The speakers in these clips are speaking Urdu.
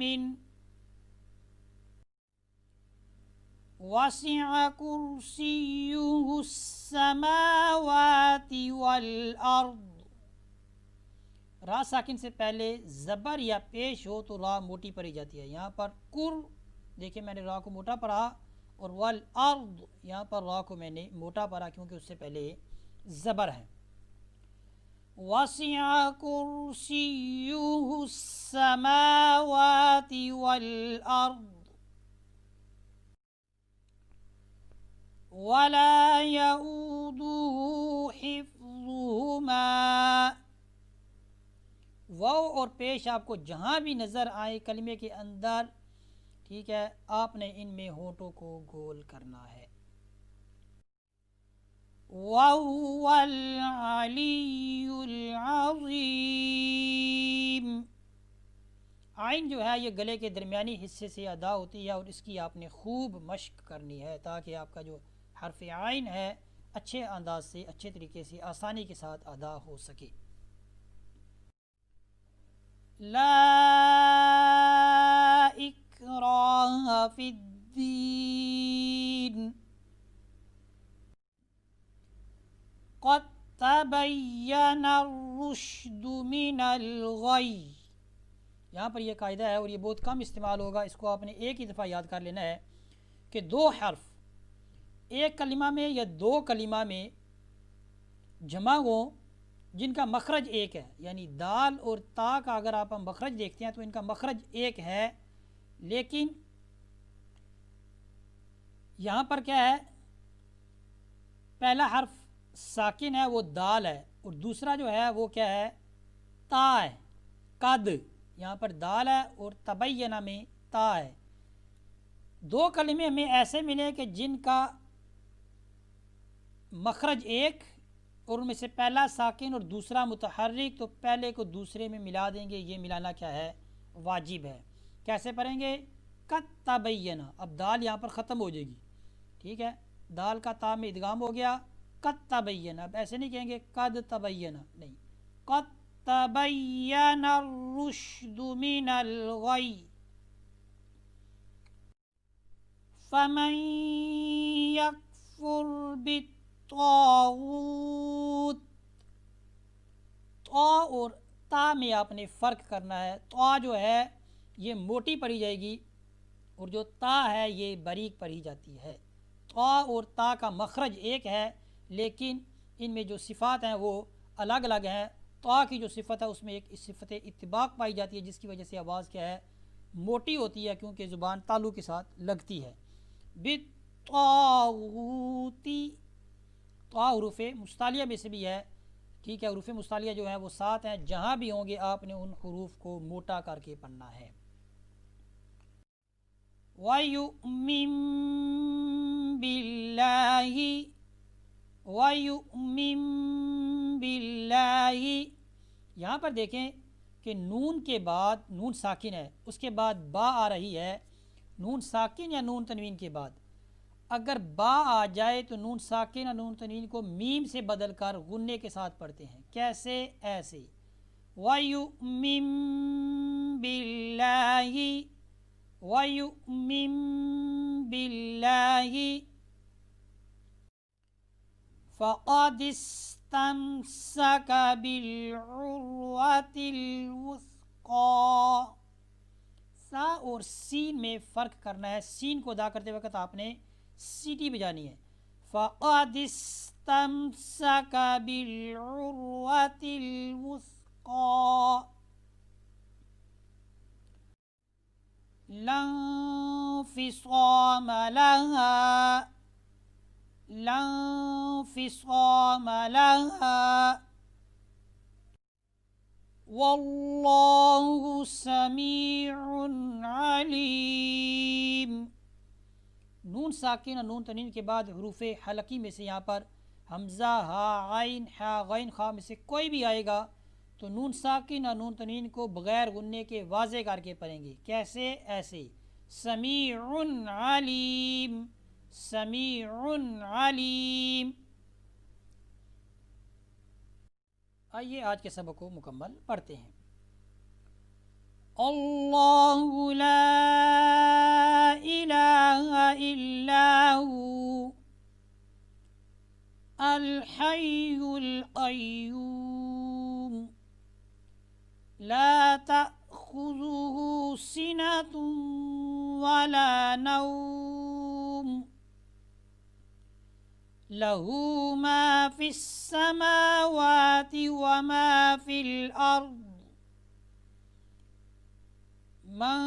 من وسع کرسیہ السماوات والارض. را ساکن سے پہلے زبر یا پیش ہو تو را موٹی پڑھی جاتی ہے. یہاں پر کر دیکھیں میں نے را کو موٹا پڑھا، اور والارض یہاں پر را کو میں نے موٹا پڑھا کیونکہ اس سے پہلے زبر ہے. وسع کرسیہ السماوات والارض ولا يؤوده حفظهما. واو اور پیش آپ کو جہاں بھی نظر آئے کلمے کے اندر، ٹھیک ہے، آپ نے ان میں ہونٹوں کو گول کرنا ہے. وَهُوَ الْعَلِيُّ الْعَظِيمُ. عین جو ہے یہ گلے کے درمیانی حصے سے ادا ہوتی ہے، اور اس کی آپ نے خوب مشق کرنی ہے تاکہ آپ کا جو حرف عین ہے اچھے انداز سے، اچھے طریقے سے، آسانی کے ساتھ ادا ہو سکے. لا اکراہ فی الدین قد تبین الرشد من الغی. یہاں پر یہ قاعدہ ہے اور یہ بہت کم استعمال ہوگا، اس کو آپ نے ایک ہی دفعہ یاد کر لینا ہے کہ دو حرف ایک کلمہ میں یا دو کلمہ میں جمع ہوں جن کا مخرج ایک ہے، یعنی دال اور تا کا اگر آپ ہم مخرج دیکھتے ہیں تو ان کا مخرج ایک ہے، لیکن یہاں پر کیا ہے، پہلا حرف ساکن ہے وہ دال ہے، اور دوسرا جو ہے وہ کیا ہے، تا ہے، قد. یہاں پر دال ہے اور تبینہ میں تا ہے. دو کلمے ہمیں ایسے ملے کہ جن کا مخرج ایک اور ان میں سے پہلا ساکن اور دوسرا متحرک، تو پہلے کو دوسرے میں ملا دیں گے. یہ ملانا کیا ہے، واجب ہے. کیسے پڑھیں گے، قد تبینہ. اب دال یہاں پر ختم ہو جائے گی، ٹھیک ہے، دال کا تا میں ادغام ہو گیا، قد تبینہ. اب ایسے نہیں کہیں گے قد تبینہ، نہیں، قد تبین الرشد من الغی. فمن یکفر بالطاغوت. طا اور تا میں آپ نے فرق کرنا ہے. طا جو ہے یہ موٹی پڑھی جائے گی اور جو تا ہے یہ باریک پڑھی جاتی ہے. طا اور تا کا مخرج ایک ہے، لیکن ان میں جو صفات ہیں وہ الگ الگ ہیں. طا کی جو صفت ہے اس میں ایک صفت اتباق پائی جاتی ہے، جس کی وجہ سے آواز کیا ہے، موٹی ہوتی ہے، کیونکہ زبان تالو کے ساتھ لگتی ہے. بالطاغوتی. طا حروف مستعلیہ میں سے بھی ہے، ٹھیک ہے، حروف مستعلیہ جو ہیں وہ 7 ہیں. جہاں بھی ہوں گے آپ نے ان حروف کو موٹا کر کے پڑھنا ہے. وَيُؤْمِن بِاللَّهِ وَيُؤْمِن بِاللَّهِ. یہاں پر دیکھیں کہ نون کے بعد نون ساکن ہے، اس کے بعد با آ رہی ہے. نون ساکن یا نون تنوین کے بعد اگر با آ جائے تو نون ساکن اور نون تنوین کو میم سے بدل کر غنے کے ساتھ پڑھتے ہیں. کیسے، ایسے وَيُؤْمِن بِاللَّهِ وَيُؤْمِن بِاللَّهِ فَقَدِ اسْتَمْسَكَ بِالْعُرْوَةِ الْوُثْقَى. سا اور سین میں فرق کرنا ہے. سین کو ادا کرتے وقت آپ نے سیٹی بجانی ہے. فَقَدِ اسْتَمْسَكَ بِالْعُرْوَةِ الْوُثْقَى لَا انفِصَامَ لَهَا لَا انفِصَامَ لَهَا وَاللَّهُ سَمِيعٌ عَلِيمٌ. نون ساکن اور نون تنوین کے بعد حروف حلقی میں سے یہاں پر حمزہ، ہا، عین، حا، غین، خا میں سے کوئی بھی آئے گا تو نون ساکن اور نون تنوین کو بغیر غننے کے واضح کر کے پڑھیں گے. کیسے، ایسے سمیع علیم، سمیع علیم. آئیے آج کے سبق کو مکمل پڑھتے ہیں. اللہ لا الہ الا ہو الحی القیوم لا تأخذہ سنۃ ولا نوم لہ ما فی السماوات وما فی الارض من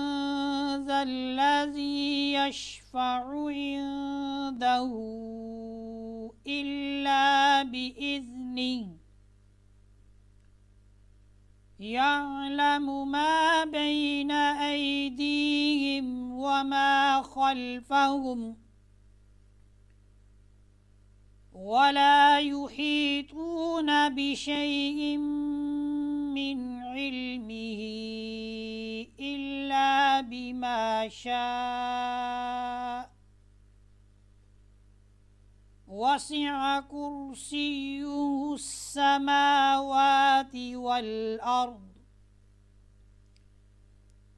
ذا الذی یشفع عنده إلا بإذنه يعلم ما بين أيديهم وما خلفهم ولا يحيطون بشيء من علمه إلا بما شاء وسع كرسيه السماوات والأرض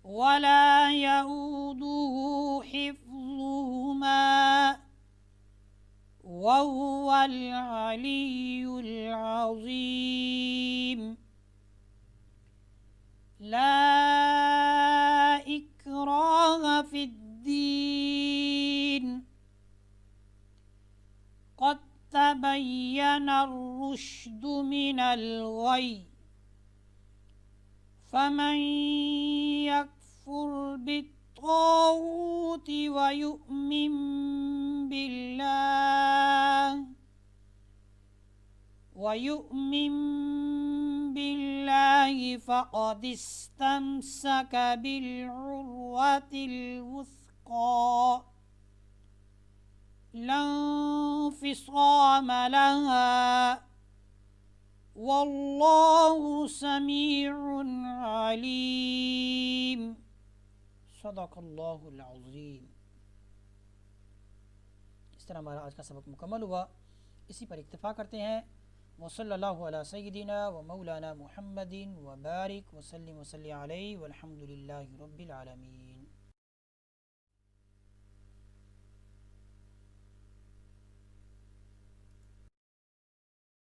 ولا يؤوده حفظهما وهو العلي العظيم لا إكراه في الدين قد تبين الرشد من الغي فمن يكفر بالطاغوت ويؤمن بالله فقد استمسك بالعروة الوثقى لا انفصام لها واللہ سمیع علیم صدق اللہ العظیم۔ اس طرح ہمارا آج کا سبق مکمل ہوا، اسی پر اکتفا کرتے ہیں۔ وصلی اللہ علی سیدنا و مولانا محمد وبارک وسلم وصلی علیہ والحمد للہ رب العالمین۔